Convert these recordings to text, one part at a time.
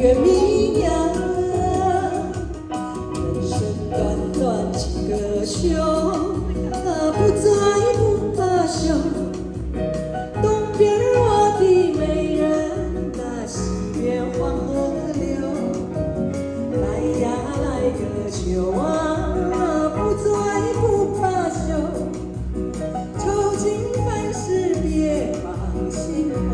月明呀，人生短短几个秋，他不再不罢休。东边我的美人，那西边黄河流，来呀来个秋啊，不再不罢休。愁尽烦事别放心头。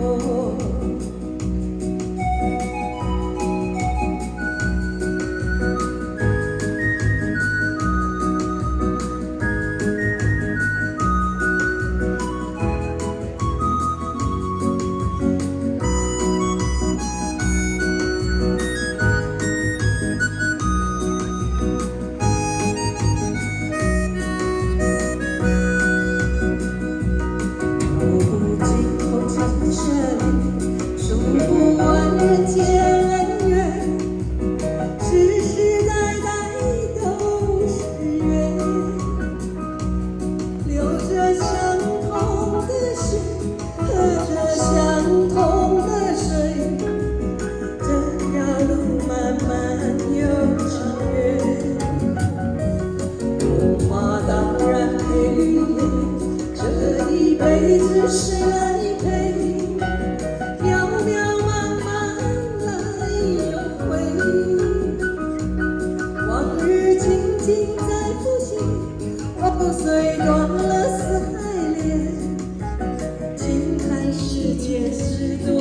数不完人间恩怨，世世代代都是缘，流着相同的血，喝着相同的水，这条路漫漫又长远。红花当然配绿叶，这一辈子谁来陪？虽断了丝还连，惊看世间事多。